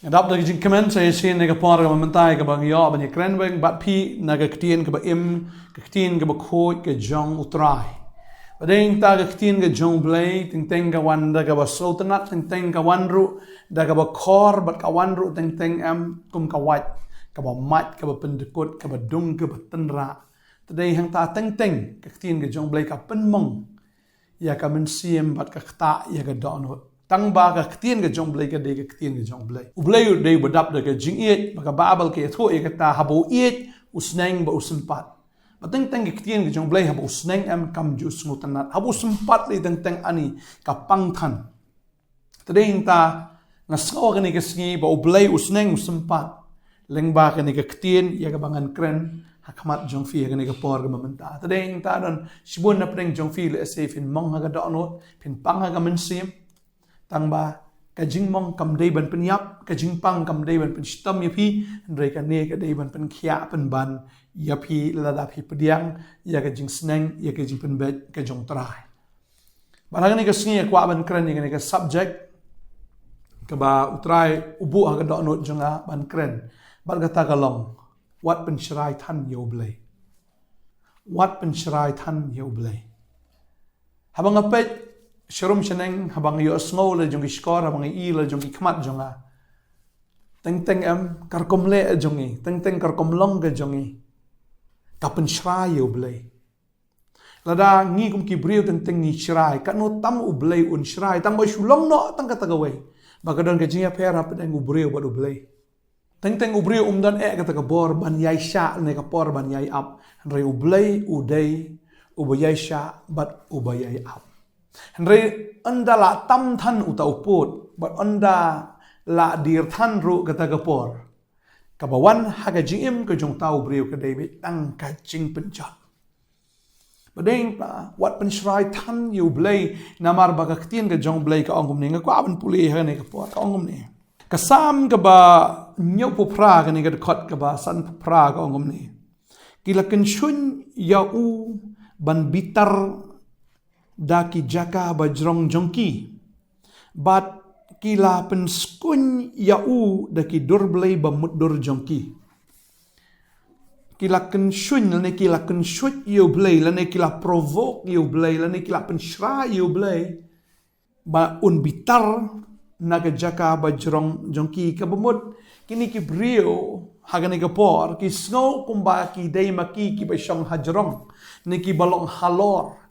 Dap da jing kemen saya sin nega por ga mentai ga bang yo ban krenweng bat pi naga ktien ga ba im ga ktien ga ba khoi ga jong utrai badeng ta ga ktien ga jong blay ting teng ga wan da ga ba sultanat ting teng ga wan ru da ga ba khor bat ga wan ru ting teng am kum ka wat ga ba mat ga ba pendekut ga ba dung ga ba tenra tadei hang ta teng teng ga ktien ga jong blay ka pen mong ya ka men siem bat ka khta ya ga donot tang ba ka ktien ga jong blay ka de ga ktien ga jong blay u blay u de badap da ga jing iet ba ka babal ke tho e ka ta habo iet usneng ba usempat ba teng teng ga ktien ga jong blay habo usneng am kam ju smutanat habo sempat le teng teng ani ka pang than tadeng ta na skaw ga ni ga sngi ba u blay usneng usempat leng ba ka ni ga ktien ya ga bangan kren hakamat jong fi ga ni ga por ga mamanta tadeng ta don sibun na preng jong fi le safe in mong ha ga donot pin pang ha ga men sim tang ba ka jing mong kam dei ban pen yap ka jing pang kam dei ban pen stam ya phi rei ka ne ka dei ban pen khia pen ban ya phi la da phi pediang ya ka jing sneng ya ka jing pen bet ka jong trai barang ni ka sngi kwa ban kren ni ka subject ka ba utrai ubu ha ga do not jonga ban kren bar ga ta ka long wat pen shrai than yo blai wat pen shrai than yo blai habang apet Sharum sheneng habang yo snow le jongi skor habang i le jongi kmat jonga teng teng am karkom le jongi teng teng karkom long ga jongi kapen shrai yo blai lada ngi kum ki brio teng teng ni shrai ka no tam u blai un shrai tang ba shulong no tang ka tagawe bagadon ga jinga per hap teng u brio ba u blai teng teng u brio dan e ka taga bor ban yai sha ne ka por ban yai ap re u blai u dei u ba yai sha bat u ba yai ap Henry anda la tam than uta uput but anda la dir than ru kata gapor kabawan haga jim ke jong tau brio ke David tang ka jing penjat badeng pa wat pen shrai than you blay namar baga ktien ke jong blay ka ongum ne ka ban puli ha ne ka por ka ongum ne kasam ka ba nyau pu pra ka ne ka khot ka ba san pra ka ongum ne kilaken shun ya u ban bitar daki jaka bajrong jongki bat kila penskun yau daki durblay bamudur jongki kila kenshun lane kila kenshut you blay lane kila provoke you blay lane kila penshra you blay ba un bitar naga jaka bajrong jongki kabumut kini ki brio hagani kapor ki snow kumba ki day maki ki basyong hajrong ne ki balong halor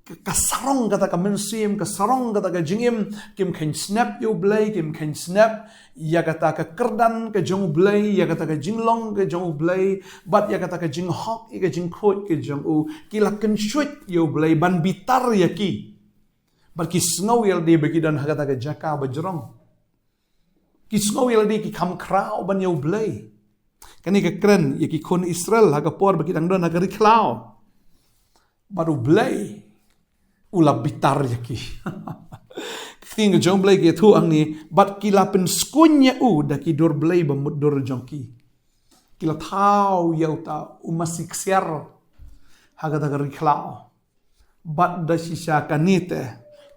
kasarong kata ka mensim kasarong kata ka jingim kim ken snap yo blay kim ken snap ya kata ka kerdan ka jong blay ya kata ka jinglong ka jong blay bat ya kata ka jing hok ka jing khot ka jong u kila ken shoot yo blay ban bitar ya ki bar ki snow yel de beki dan kata ka jaka bajrong ki snow yel de ki kam krau ban yo blay kani ka kren ya ki kon Israel ha ka por beki dang don ha ka riklao baru blay ula bitar yaki. Kting jong blay ki tu ang ni bat kila pen skunya u da ki dor blay ba mudur jongki. Kila tau yau ta umasik siar haga da riklao. Bat da sisa kanite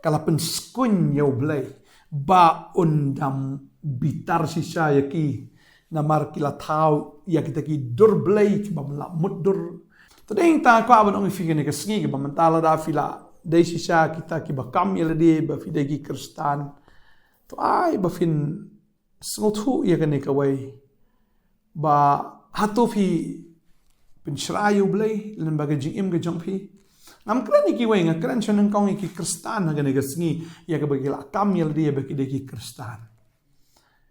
kala pen skunya u blay ba undam bitar sisa yaki namar kila tau ya kita ki dor blay ki ba mudur. Tadeng ta ko aban ong figure ni ka sngi ba mentala da fila dai sisa kita ki bakam yela de ba fi degi kristan to ai ba fin smothu ya kan ka wai ba hatu fi pin shrayu blai len ba ga jing im ga jong fi nam kran ki wai nga kran chon kong ki kristan ga ne ga sngi ya ga ba gila kam yela de ba ki degi kristan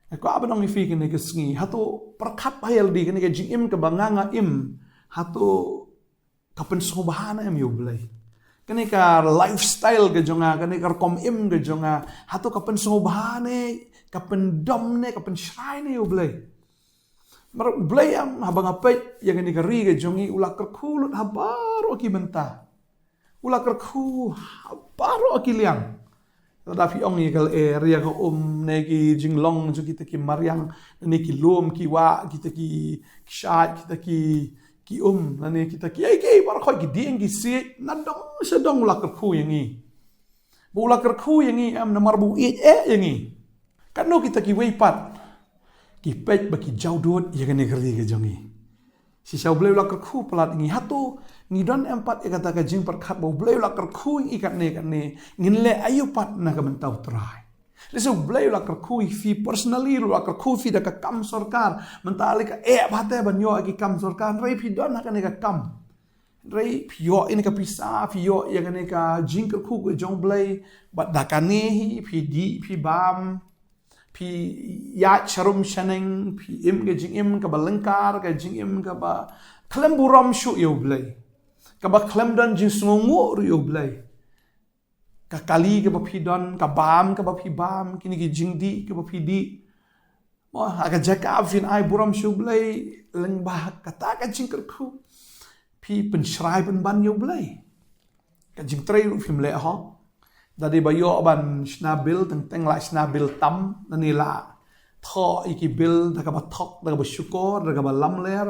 ko abanong fi kan ga sngi hatu perkap hayal di kan ga jing im ka banganga im hatu kapen sobahana em yo blai kani ka lifestyle ke jonga kani ka kom im ke jonga hatu kapen sobhane kapen domne kapen shrine yo blay mar blay am habang apet ya kani ka ri ke jongi ula kerkulut habaro ki benta ula kerku habaro ki liang da fi ong yel area ka ne ki jinglong jo kita ki maryang ne ki lom ki wa kita ki shat kita ki nani kita ki ai par khoi ki ding ki si nadong sedong ula kerku yang ni bu ula kerku yang ni am namar bu yang ni kan no kita ki weipat ki pet baki jauh dut ya kan kerdi ke jongi si sau bleu la kerku pelat ngi hatu ngi don empat ya kata ka jing perkat bau bleu la kerku ikat ne ngin le ayu pat na ka mentau trai leso bleu la kerku fi personally la kerku fi da ka kam sarkar mentali ka bate banyo ki kam sarkar rei fi don ka ne ka kam rei pio ini ka pisa pio ya kan ka jing kerku ke jong blei bat da ka ne hi fi di fi bam pi ya charum shaneng pi im ke jing im ka balengkar ka jing im ka ba klem buram shu yo blai ka ba klem dan jing sungu ru yo blai ka kali ka ba pi don ka bam ka ba pi bam kini ki jing di ka ba pi di mo aga jaka fin ai buram shu blai leng ba ka ta ka jing kerku pi pen shrai pen ban yo blai ka jing trei ru film le ho dari bayo ban snabil teng la snabil tam nanila tho iki bil da ka ba thok da ka ba syukur da ka ba lam ler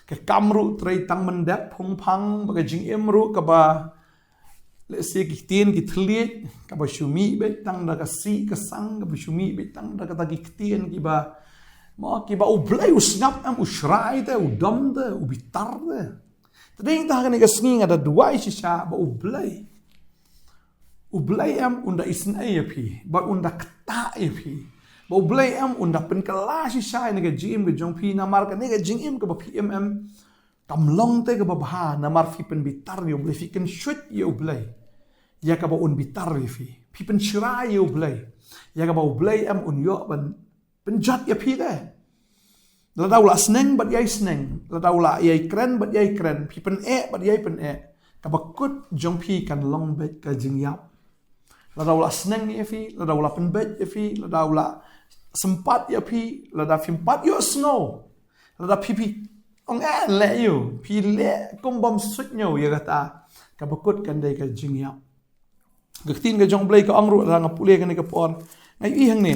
ke kamru trei tang mendap phung phang ba ka jing emru ka ba le se ki tien ki thliet ka ba shumi be tang da ka si ka sang ka ba shumi be tang da ka ta ki tien ki ba mo ki ba u blai u snap am u shrai te u dom te u bitar te tading ta ka ni ka sngi ada dua isi sha ba u blai Ublay am unda isn ayapi, ba unda kata ayapi. Ba ublay am unda penkelasi syai nega jim ke jong pi namar ka nega jing ke ba PMM kamlong te ke ba bah namar fi pen bitar yo ublay fi ken shut yo ublay. Ya ka ba un bitar fi. Pi pen shirai yo ublay. Ya ka ba ublay am un yo ban penjat ya pi te. La daw la sneng bat yai sneng, la daw la yai kren bat yai kren, pi pen bat yai pen ka ba kut jong pi kan long bet ka jing yap. La daw la sneng ya fi, la daw la penbet ya fi, la daw la sempat ya fi, la daw fimpat yo snow, la daw pipi ong le yo, pi le kong bom sut nyo ya kata, ka bakut kan day ka jing yap. Gaktin ka jong blay ka ong ru la nga puli ka ni ka por, ngay ihang ni,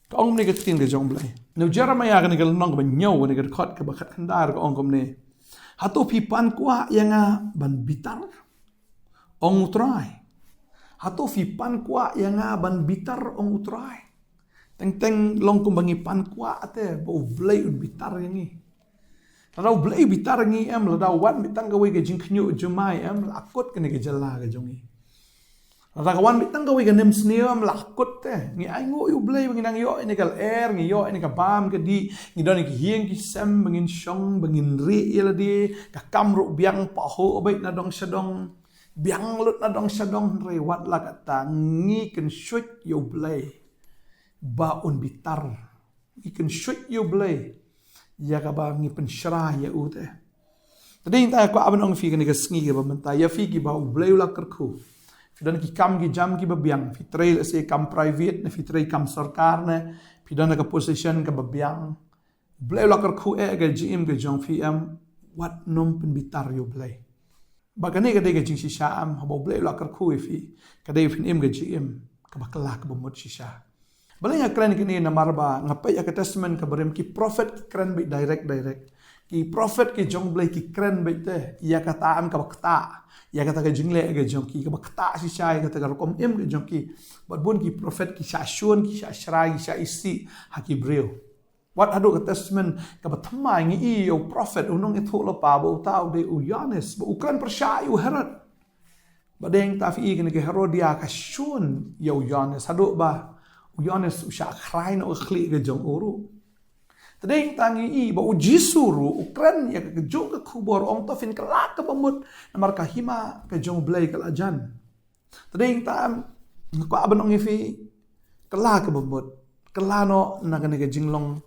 ka ong ni gaktin ka jong blay. No Jeremiah ka ni ka lanong ka ba nyaw, ka ni ka kot ka bakat kandar ka ong kom ni. Hato pipan kwa ya nga ban bitar, ong utray. Hato fi pan kwa yang ban bitar ong utrai. Teng long kumbangi pan kwa ate ba ublay un bitar yangi. Ladau blay bitar ngi em ladau wan bitang gawe ke jing knyu jumai em lakut kene ke jala ke jongi. Ladau wan bitang gawe ke nem sneo em lakut te ngi ai ngo yu blay ngi nang yo ini kal ngi yo ini ka bam ke di ngi don ki hieng ki sem bangin shong bangin ri yeladi ka kamru biang pa ho obait na dong sedong biang lut na dong sadong rewat la kata ngi ken shut yo blay ba un bitar ngi ken shut yo blay ya ka ba ngi pen shra ya ute tadi ta ko aban ong fi ken ga sngi ga menta ya fi ki ba u blay la kerku dan ki kam ki jam ki ba biang fi trail se kam private na fi trail kam sarkar ne fi dan ka position ka ba biang blay la kerku ga gm ga jong fi am wat nom pen bitar yo blay Bagane ka dega jing shisha am habo blay la kerku fi ka dega fin im ga jim ka bakla ka bomot shisha balay nga kren kini na marba ngapay ka testament ka barem ki prophet ki kren bi direct ki prophet ki jong blay ki kren bi te ya kata am ka bakta ya kata ka jingle ga jong ki ka bakta shisha ya kata ka kom im ga jong ki bat bun ki prophet ki sha shun ki sha shrai ki sha isi hakibril Wat hadu ka testament ka batamay ngi iyo prophet unong ito lo pa ba utaw de uyanes ba ukran persya yu herod ba deng ta fi ni ke herodia ka shun yo uyanes hadu ba uyanes usha khrain o khli ga jong uru tadeng tangi ba ujisuru ukran ya ka jong ka kubor ong to fin kala ka bamut namar ka hima ka jong blay ka ajan tadeng tam ko abanong ifi kala ka bamut kala no nagane ka jinglong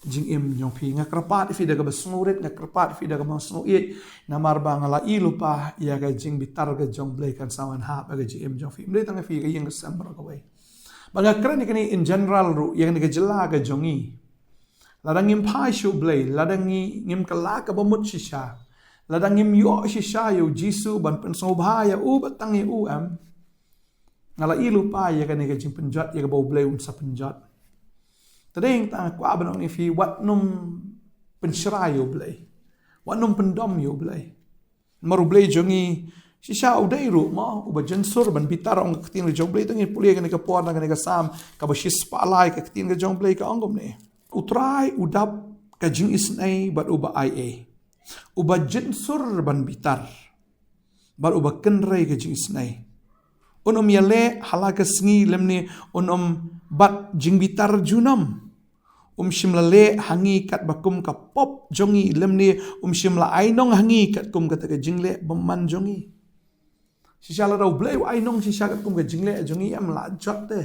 jing im nyong pi nga krapat fi daga basngurit nga krapat fi daga masnuit namar ba nga la ilupa ya ga jing bitar ga jong blay kan sawan ha ga jing im jong fi mle tang fi ga yang sambra ka way baga kran ni in general ru yang ni ga jela ga jongi ladang im pai shu blay ladang ngim kala ka bamut shisha ladang ngim yo shisha yo jisu ban pen so bhaya u batang u am nga la ilupa ya ga ni ga jing penjat ya ga bo blay un sa penjat Tadeng ta ko abanong ifi wat num penshrayo blay. Wat num pendom yo blay. Maru blay jongi Sisa udai ru mo uba jensur ban bitar ong ketin ke jongblay tengin pulia ke ka por na ke sam ka basis palai ke ketin ke jongblay ka ongom ne. Utrai udap ka jing isnai bat uba ia. Uba jensur ban bitar. Bat uba kenrai ke jing isnai. Unom yale halaka sngi lemni unom bat jing bitar junam. Shimlale hangi kat bakum ka pop jongi lemni shimla ainong hangi kat kum kata ke jingle beman jongi. Sisa la rau blay ainong sisa kat kum ke jingle jongi am la jot de.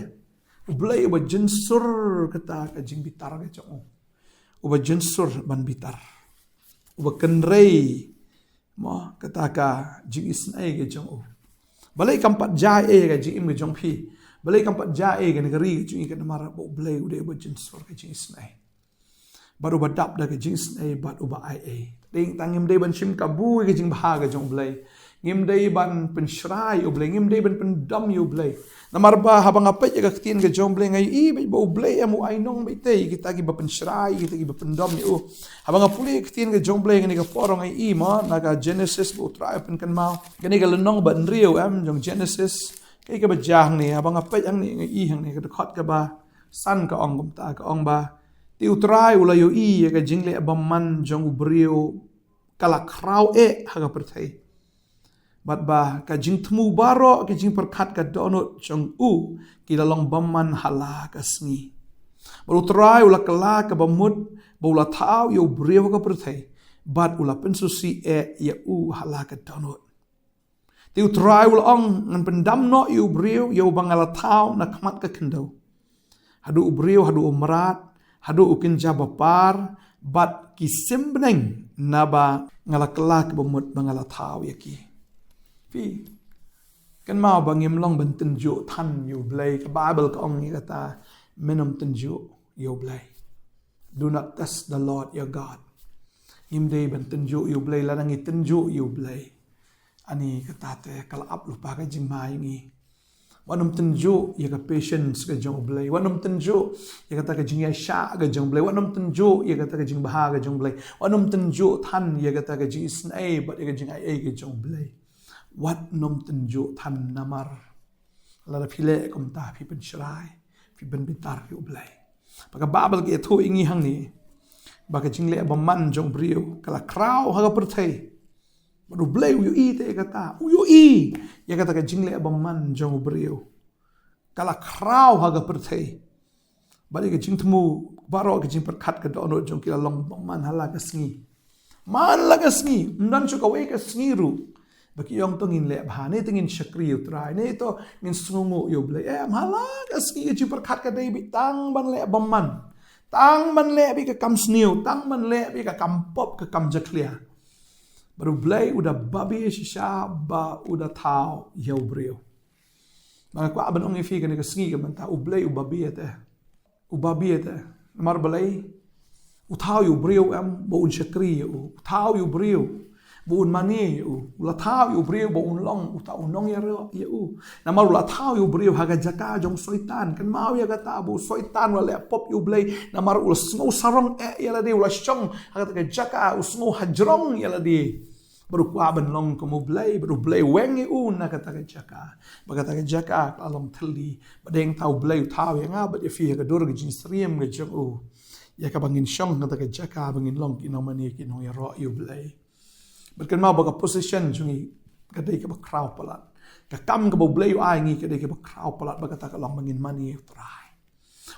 Blay uba jensur kata ke jing bitar ke jong. Uba jensur ban bitar. Uba kenrei mo kata ka jing isnai ke jong. Balai kampat jae ke jing im ke jong pi. Balai kampat jae ke negeri ke jing ke namara bo blay ude uba jensur ke jing isnai. Baru badap dah ke jing isnai bat uba ia. Ding tangim dei ban shim kabu ke jing baha ke jong blay. Ngim dei ban pensyrai u blay, ngim dei ban pendam u blay. Namar ba habang apet ya ketin ke jong blay ngai i ba blay amu ainong ba tei kita gi ba pensyrai kita gi ba pendam u. Habang apuli ketin ke jong blay ngani ke porong ngai i ma naga Genesis bu trai pen kan mau. Gani ke lenong ban riu am jong Genesis kai ke ba jang ni habang apet ang ni ngai i hang ni ke dekat ke ba san ka ong gum ta ka ong ba. Ti utrai ula yo i ya ke jingle abaman jong ubrio kala krau haga pertai. Bat ba ka jing temu baro ke jing perkat ka donut jong kila long baman hala ka sngi. Baru trai ula kala ka bamut ba ula tau yo ubrio ka pertai. Bat ula pensusi ya hala ka donut. Ti utrai ula ong ngan pendam no yo ubrio yo bangala tau na kamat ka kendau. Hadu ubrio hadu umrat hadu ukin jabapar bat kisim beneng naba ngalakelak bemut bangala tau yaki. Fi kan mau bangim long bentenju tan you blay ke Bible ka ong ni kata menom tenju you blay. Do not test the Lord your God. Im day bentenju you blay lanang tenju you blay. Ani kata te kala ap lupa ka jing mai ngi. Wanum tenju ya ka patience ka jong blay. Wanum tenju ya kata ka jing ya sha ka jong blay. Wanum tenju ya kata ka jing baha ka jong blay. Wanum tenju tan ya kata ka jing isnai but ya ka jing ai ka jong blay. Wat nom tenju tan namar. Lara pile kom ta pi pensyrai. Pi ben bitar pi blay. Baka babal ke tu ingi hang ni. Baka jing le abaman jong brio kala krau haga pertai. Baru blay uyu i te kata. Uyu i. Ya kata ka jingle abaman jong brio. Kala krau haga pertai. Balik ke jing temu. Baro ke jing perkat ke dono jong kila long baman hala ke sngi. Man la ke sngi. Mdan suka we ke sngi ru. Baki yong to ngin le bahane tingin syakri utrai. Ne to ngin sungu yo blay. Hala ke sngi ke jing perkat ke dei tang ban le baman. Tang ban le bi ke kam sniu. Tang ban le bi ke kam pop ke kam jaklia. Baru blay udah babi sisa ba udah tau yau brio. Maka ku aban ongi fi kan ke sngi ke manta u blay u babi ete. U babi ete. Namar blay u tau yu brio am bo un syakri u tau yu brio bo un mani u la tau yu brio bo un long u tau nong ya u. Namar la tau yu brio haga jaka jong soitan kan mau ya kata bo soitan wala pop yu blay namar u sngo sarong ya la de u la syong haga ka jaka u sngo hajrong ya la de. Baru kuaban long kamu blay, baru blay wengi na kata ka jaka. Bagata ka jaka alam teli, badeng tau blay tau yang abad ya fi ka dur ka jin stream ka jong ya ka bangin syong kata ka jaka bangin long kino mani kino ya ro yu blay. Berkan mau baga position jungi kadai ka bakraw palat. Ka kam ka blay ai ngi kadai ka bakraw palat bagata ka long bangin mani try.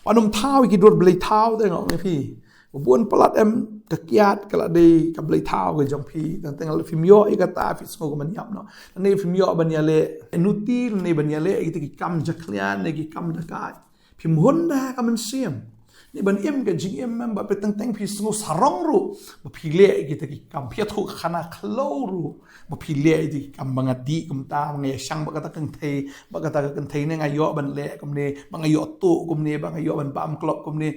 Wanum tau ki dur blay tau te ngok fi. Buan pelat kekiat kalau di kabel tau ke jompi dan tengah film yo kata fit semua maniap no ni film yo banyale nuti ni banyale kita ki kam jaklian ni ki kam dekat film honda kam siam ni ban im ke jing im ba peteng teng fi semua sarong ru ba pile kita ki kam pia thu khana khlo ru ba pile di kam bangati kum ta ngai sang ba kata keng thei ba kata keng thei ne ngayo ban le kum ne bangayo tu kum ne bangayo ban pam klop kum ne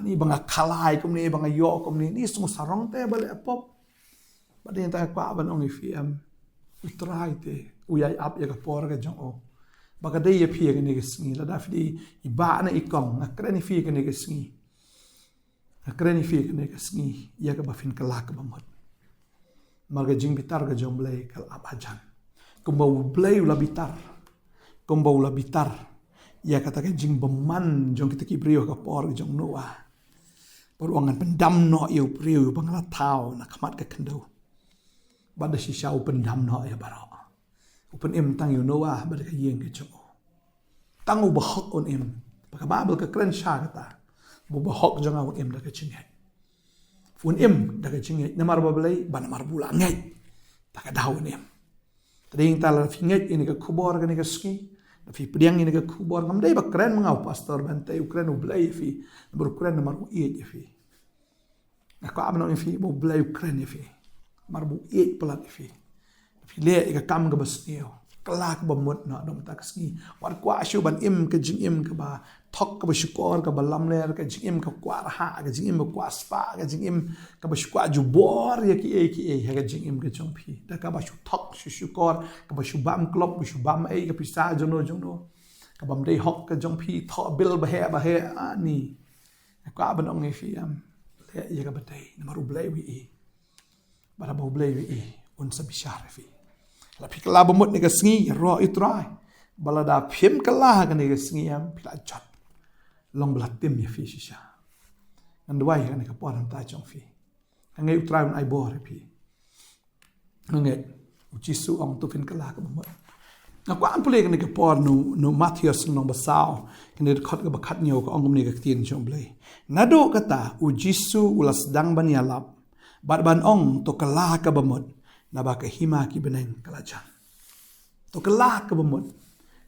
ni banga kalai kum ni banga yo kum ni semua sarong te bale pop bade ta kwa ban ong fm utrai te uyai ap ya ka por ga jong o baga de ye pie ga ni sngi la da fi i ba na i kong na kreni fi ga ni sngi na kreni fi ga ni sngi ya ka ba fin kala ka ba mot marga jing bitar ga jong blai kal ap ajan kumbau blay ula bitar. Kumbau ula bitar. Ya katakan jing beman jong kita kibrio ka por jong Noah. Peruangan pendam no iu priu bangla tau na kamat ke kendo. Bada si syau pendam no ya barok. Upen im tang yu Noah bada ka yeng ke jong. Tang u bahok on im. Baka babel ke kren sya kata. Bu bahok jong awak im da ke cinghet. Fun im da ke cinghet namar bablay bana mar bula ngai. Tak daun im. Tading tala finget ini ke kubor ke ni ke ski. Fi pediang ini ke kubor ngam dai bakren mengau pastor bantai Ukraine ublai fi ber Ukraine mar uiet fi aku amno fi bo blai Ukraine fi mar bu uiet pelat fi le ke kam ke besnio kelak bemut na dom tak ski war kwa shu ban im ke jing im ke ba thok ke syukur ke balam ler ke jing im ke kwa ha ke jing im ke kwa spa ke jing im ke syukur jubor ya ki ke jing im ke jong pi da ka ba shu thok syukur ke ba shu bam klop shu bam ke pisa jono ke bam dei hok ke jong pi tho bil ba he ni ko aban ong fi am le ya ka batei na maru blai wi bara ba blai wi un sa bishar fi la pikla bamut ni kasngi ro itrai balada phim kala ka ni kasngi am pila chat long blatim ya fi shisha andwai ka ni ka por ta chong fi ngai utrai un ai bor fi ngai uchisu ong tu fin kala ka bamut na kwa ampule ka ni ka por no Matthias long basao ka ni khot ka bakhat nyo ka ongom ni ka tin chong blai nado kata ujisu ulas dang ban yalap ban ong to kala ka bamut naba kahima ki beneng kalajan. To kelak ke bemut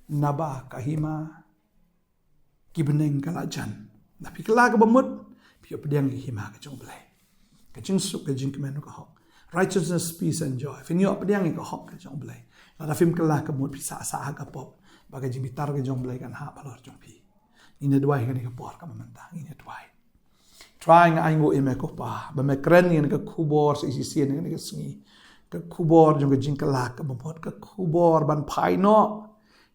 naba kahima ki beneng kalajan. Tapi kelak ke bemut pio pediang ki hima ke jong belai. Ke jing suk ke jing kemen ke hok. Righteousness, peace and joy. Finyo pediang ke hok ke jong belai. Lada fim kelak ke bemut pisa sa ka pop. Bagai jing bitar ke jong belai kan ha balor jong pi. Ine duai kan ke por ka mentang ine duai. Trying aingo ime ko pa. Ba me kren ni ke kubor si sien ni ke sengi. Ke kubor jong ke jing kelak ke bemot ke kubor ban pai no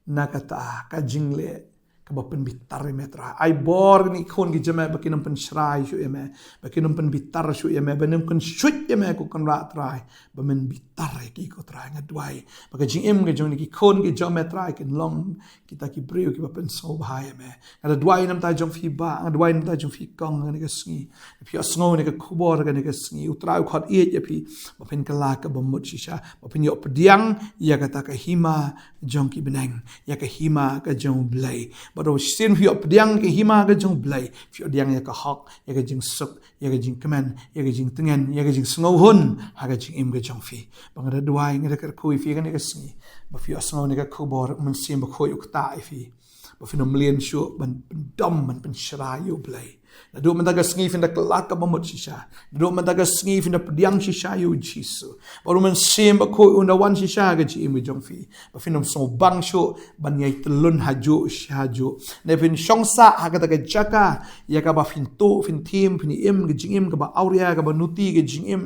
na kata ka jing le ke bapen bitar metra ai bor ni khon ki jame bakinam pen shrai shu eme bakinam pen bitar shu eme banam kan shut eme ko kan ra trai bamen bitar ki ko trai ngadwai baka jing em ke jong ni ki khon ki jame trai kin long kita ki breu ki bapen so bhai eme ada dwai nam ta jong fi ba dwai nam ta jong fi kong ni ke sngi pi asngo ni ke kubor ke ni ke sngi utrai khot ie je pi bapen kala ka bamut shisha bapen yo pediang ya kata ka hima jong ki beneng ya ka hima ka jong blai baru sin fi pediang ke hima ke jong blai fi diang ya ka hok ya ke jing suk ya ke jing kemen ya ke jing tengen ya ke jing sngo hun ha ke jing im ke jong fi bang ada dwai ngi ke kui fi ke ni ke sngi ba fi asngo ni ke kubor mun sim ba khoi ukta fi ba fi no mlien shu ban dom man pen shra yo blai na do man daga sngi fin da kelak ka bamut shisha do man daga sngi fin da pediang shisha yo jisu baru man sim ba khoi unda wan shisha ke ji im jong fi ba fi no so bang shu ban yai telun haju shaju ne fin shongsa ha ka daga jaka ya ka ba fin to fin tim fin im ke jing im ka ba auria ka ba nuti ke jing im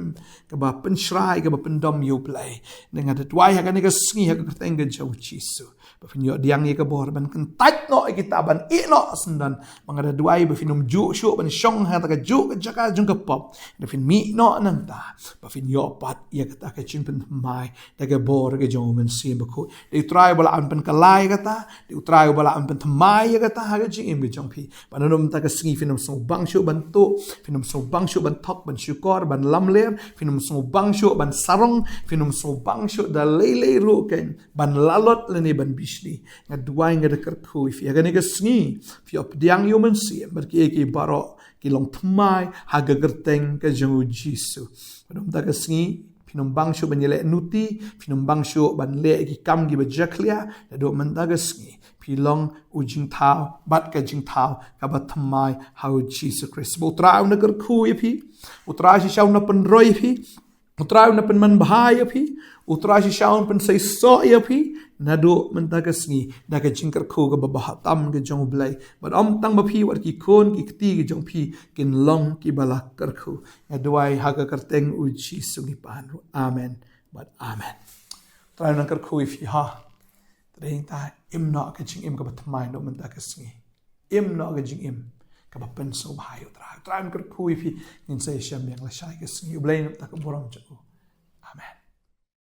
ka ba pen shrai ka ba pen dom yo blai dengan da twai ha ka ni ka sngi ha ka teng ke jau jisu ba fin yo diang ye ka bor ban kan tat no kita ban i no sendan mangada duai ba fin ju shu ban shong ha ta ka ju ka jaka jung ka pop da fin mi no nang ta ba fin yo pat ya ka ta ka chin pen mai da ka bor ka jong men sim ba ko de try bala an pen ka lai ka ta de try bala an pen mai ya ka ta ha ka jing im jong pi ban nom ta ka sngi fin so bang shu ban to fin so bang shu ban thok ban shukor ban lam ler fin so bang shu ban sarong fin so bang shu da lele ru ken ban lalot le ni ban bishli ngadwai ngadakar kui fi agani ka sngi fi op diang human si berki ki baro ki long tmai haga gerteng ka jong jisu padom ta ka sngi finom bang shu ban yele nuti finom bang shu ban le ki kam gi bajaklia do man ta ka sngi pilong ujing thao bat ka jing thao ka ba tmai how Jesus Christ bo trao na kar kui fi utra shi shaw na pen roi fi utra na pen man bhai fi utra shi shaw pen sai so ya fi nado mentaga sngi daga jingkar ko ga baba tam ga jong blai but am tang ba phi war ki kon ki ti ga jong phi kin long ki bala kar ko adwai ha ga karteng u chi sungi pan amen but amen trai na kar ko if ha trai ta im no ga jing im ga batmai no mentaga sngi im no ga jing im ka ba pen so bhai trai kar ko if in sai sham yang la shai ga sngi blai ta ka boram cha